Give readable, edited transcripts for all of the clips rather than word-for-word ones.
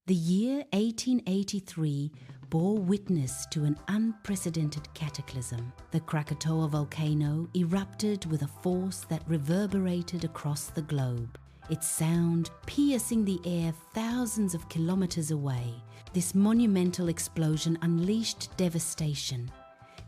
The year 1883 bore witness to an unprecedented cataclysm. The Krakatoa volcano erupted with a force that reverberated across the globe, its sound piercing the air thousands of kilometers away. This monumental explosion unleashed devastation,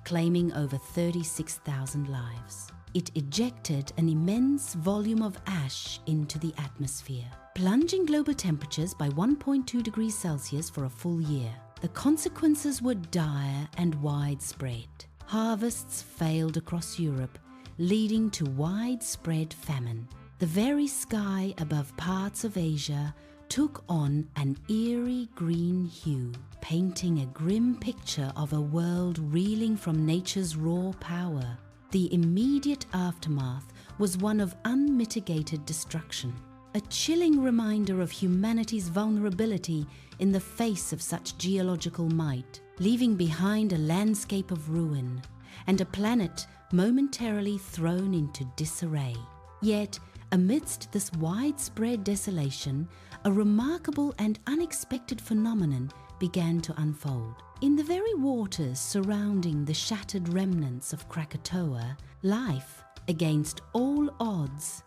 claiming over 36,000 lives. It ejected an immense volume of ash into the atmosphere, plunging global temperatures by 1.2 degrees Celsius for a full year. The consequences were dire and widespread. Harvests failed across Europe, leading to widespread famine. The very sky above parts of Asia took on an eerie green hue, painting a grim picture of a world reeling from nature's raw power. The immediate aftermath was one of unmitigated destruction, a chilling reminder of humanity's vulnerability in the face of such geological might, leaving behind a landscape of ruin and a planet momentarily thrown into disarray. Yet, amidst this widespread desolation, a remarkable and unexpected phenomenon began to unfold. In the very waters surrounding the shattered remnants of Krakatoa, life, against all odds,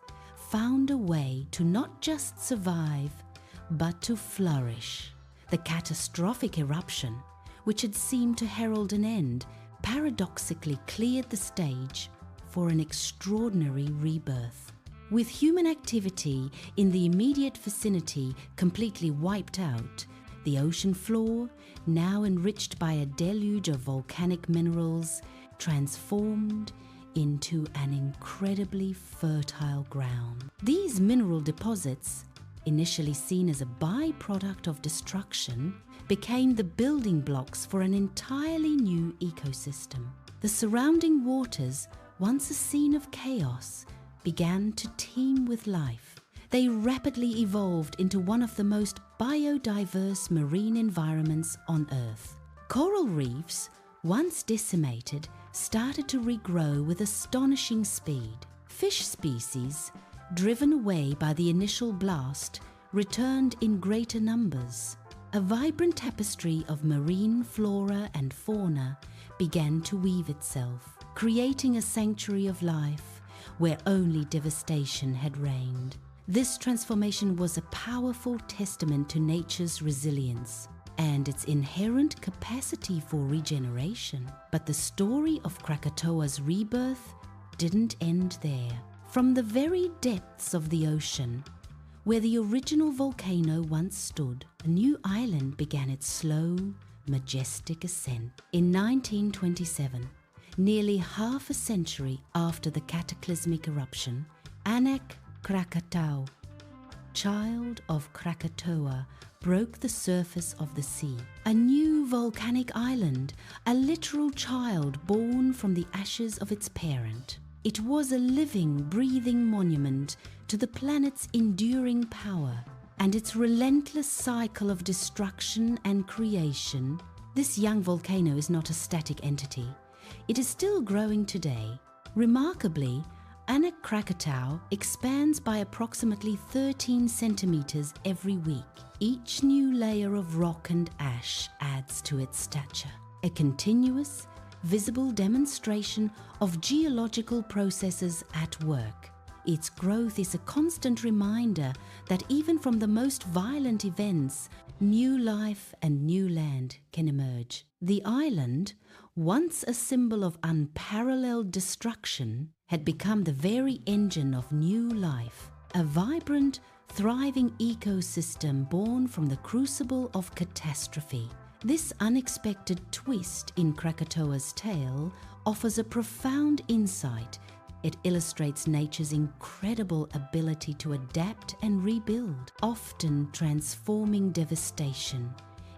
found a way to not just survive, but to flourish. The catastrophic eruption, which had seemed to herald an end, paradoxically cleared the stage for an extraordinary rebirth. With human activity in the immediate vicinity completely wiped out, the ocean floor, now enriched by a deluge of volcanic minerals, transformed into an incredibly fertile ground. These mineral deposits, initially seen as a byproduct of destruction, became the building blocks for an entirely new ecosystem. The surrounding waters, once a scene of chaos, began to teem with life. They rapidly evolved into one of the most biodiverse marine environments on Earth. Coral reefs, once decimated, started to regrow with astonishing speed. Fish species, driven away by the initial blast, returned in greater numbers. A vibrant tapestry of marine flora and fauna began to weave itself, creating a sanctuary of life where only devastation had reigned. This transformation was a powerful testament to nature's resilience and its inherent capacity for regeneration. But the story of Krakatoa's rebirth didn't end there. From the very depths of the ocean, where the original volcano once stood, a new island began its slow, majestic ascent. In 1927, nearly half a century after the cataclysmic eruption, Anak Krakatau, child of Krakatoa, broke the surface of the sea. A new volcanic island, a literal child born from the ashes of its parent. It was a living, breathing monument to the planet's enduring power and its relentless cycle of destruction and creation. This young volcano is not a static entity. It is still growing today. Remarkably, Anak Krakatau expands by approximately 13 centimeters every week. Each new layer of rock and ash adds to its stature, a continuous, visible demonstration of geological processes at work. Its growth is a constant reminder that even from the most violent events, new life and new land can emerge. The island, once a symbol of unparalleled destruction, had become the very engine of new life, a vibrant, thriving ecosystem born from the crucible of catastrophe. This unexpected twist in Krakatoa's tale offers a profound insight. It illustrates nature's incredible ability to adapt and rebuild, often transforming devastation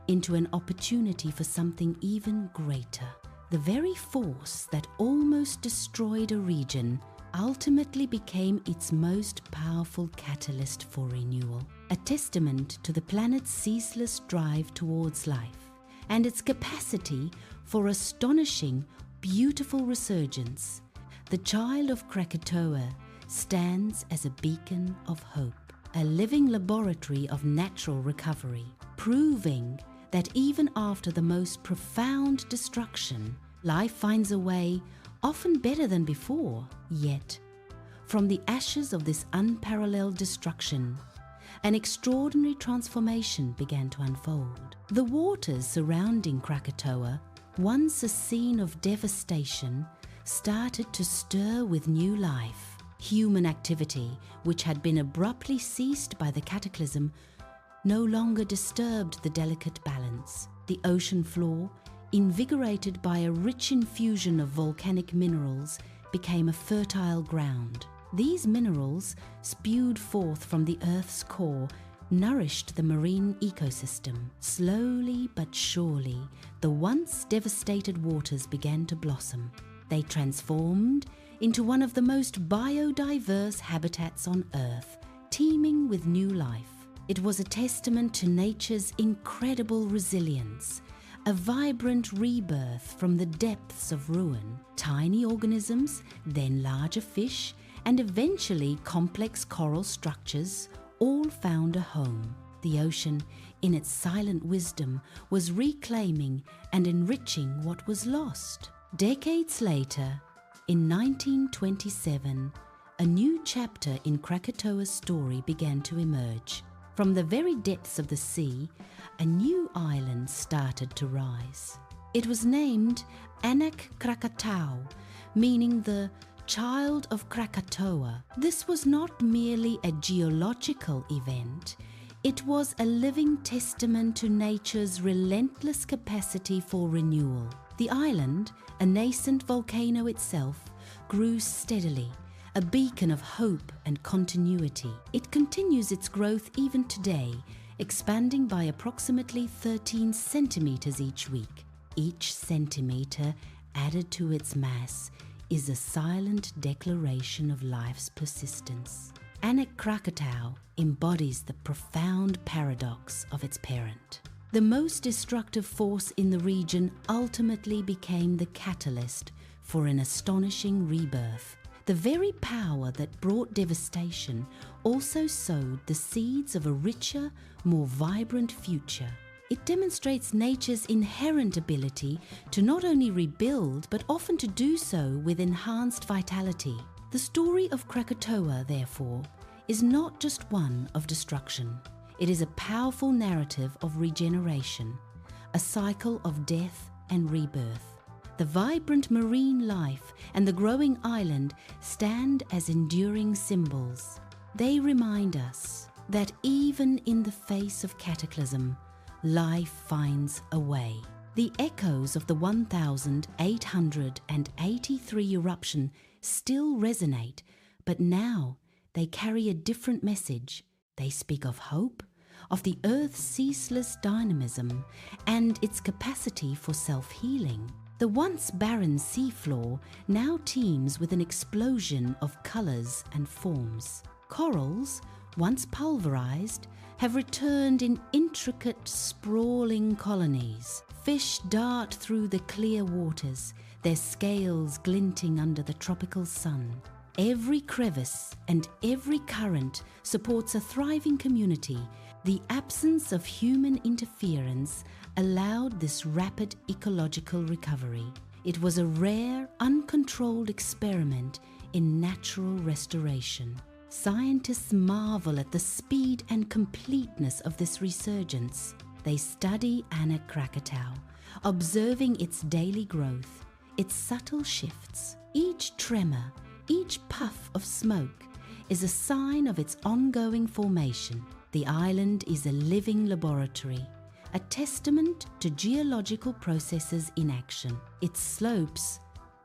into an opportunity for something even greater. The very force that almost destroyed a region ultimately became its most powerful catalyst for renewal, a testament to the planet's ceaseless drive towards life and its capacity for astonishing, beautiful resurgence. The child of Krakatoa stands as a beacon of hope, a living laboratory of natural recovery, proving that even after the most profound destruction, life finds a way, often better than before. Yet, from the ashes of this unparalleled destruction, an extraordinary transformation began to unfold. The waters surrounding Krakatoa, once a scene of devastation, started to stir with new life. Human activity, which had been abruptly ceased by the cataclysm, no longer disturbed the delicate balance. The ocean floor, invigorated by a rich infusion of volcanic minerals, became a fertile ground. These minerals, spewed forth from the Earth's core, nourished the marine ecosystem. Slowly but surely, the once devastated waters began to blossom. They transformed into one of the most biodiverse habitats on Earth, teeming with new life. It was a testament to nature's incredible resilience, a vibrant rebirth from the depths of ruin. Tiny organisms, then larger fish, and eventually complex coral structures all found a home. The ocean, in its silent wisdom, was reclaiming and enriching what was lost. Decades later, in 1927, a new chapter in Krakatoa's story began to emerge. From the very depths of the sea, a new island started to rise. It was named Anak Krakatau, meaning the Child of Krakatoa. This was not merely a geological event, it was a living testament to nature's relentless capacity for renewal. The island, a nascent volcano itself, grew steadily, a beacon of hope and continuity. It continues its growth even today, expanding by approximately 13 centimeters each week. Each centimeter added to its mass is a silent declaration of life's persistence. Anak Krakatau embodies the profound paradox of its parent. The most destructive force in the region ultimately became the catalyst for an astonishing rebirth. The very power that brought devastation also sowed the seeds of a richer, more vibrant future. It demonstrates nature's inherent ability to not only rebuild, but often to do so with enhanced vitality. The story of Krakatoa, therefore, is not just one of destruction. It is a powerful narrative of regeneration, a cycle of death and rebirth. The vibrant marine life and the growing island stand as enduring symbols. They remind us that even in the face of cataclysm, life finds a way. The echoes of the 1883 eruption still resonate, but now they carry a different message. They speak of hope, of the Earth's ceaseless dynamism, and its capacity for self-healing. The once barren seafloor now teems with an explosion of colors and forms. Corals, once pulverized, have returned in intricate, sprawling colonies. Fish dart through the clear waters, their scales glinting under the tropical sun. Every crevice and every current supports a thriving community. The absence of human interference allowed this rapid ecological recovery. It was a rare, uncontrolled experiment in natural restoration. Scientists marvel at the speed and completeness of this resurgence. They study Anak Krakatau, observing its daily growth, its subtle shifts. Each tremor, each puff of smoke is a sign of its ongoing formation. The island is a living laboratory, a testament to geological processes in action. Its slopes,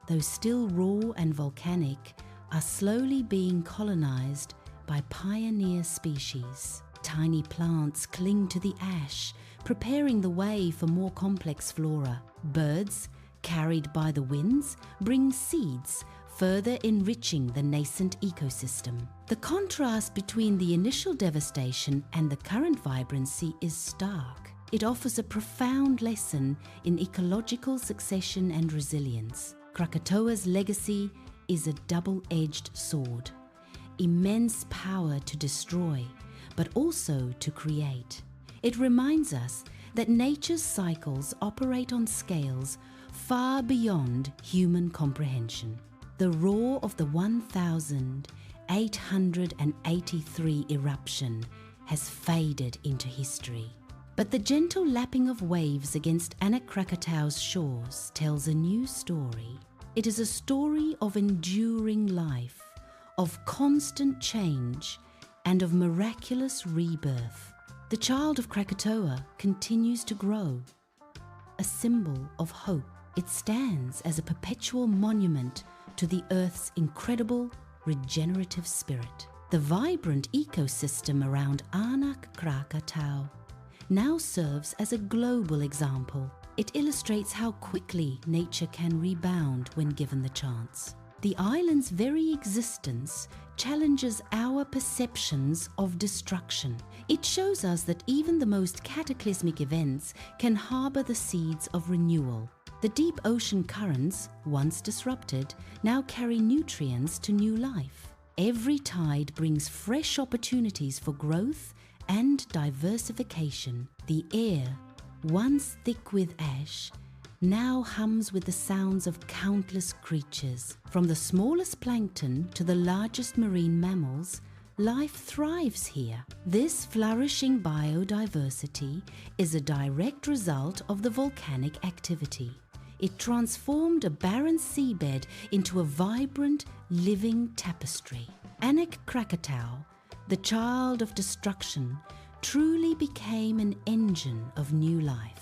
though still raw and volcanic, are slowly being colonized by pioneer species. Tiny plants cling to the ash, preparing the way for more complex flora. Birds, carried by the winds, bring seeds, further enriching the nascent ecosystem. The contrast between the initial devastation and the current vibrancy is stark. It offers a profound lesson in ecological succession and resilience. Krakatoa's legacy is a double-edged sword. Immense power to destroy, but also to create. It reminds us that nature's cycles operate on scales far beyond human comprehension. The roar of the 1883 eruption has faded into history. But the gentle lapping of waves against Krakatoa's shores tells a new story. It is a story of enduring life, of constant change, and of miraculous rebirth. The child of Krakatoa continues to grow, a symbol of hope. It stands as a perpetual monument to the Earth's incredible regenerative spirit. The vibrant ecosystem around Krakatoa now serves as a global example. It illustrates how quickly nature can rebound when given the chance. The island's very existence challenges our perceptions of destruction. It shows us that even the most cataclysmic events can harbor the seeds of renewal. The deep ocean currents, once disrupted, now carry nutrients to new life. Every tide brings fresh opportunities for growth and diversification. The air, once thick with ash, now hums with the sounds of countless creatures. From the smallest plankton to the largest marine mammals, life thrives here. This flourishing biodiversity is a direct result of the volcanic activity. It transformed a barren seabed into a vibrant, living tapestry. Krakatoa, the child of destruction, truly became an engine of new life.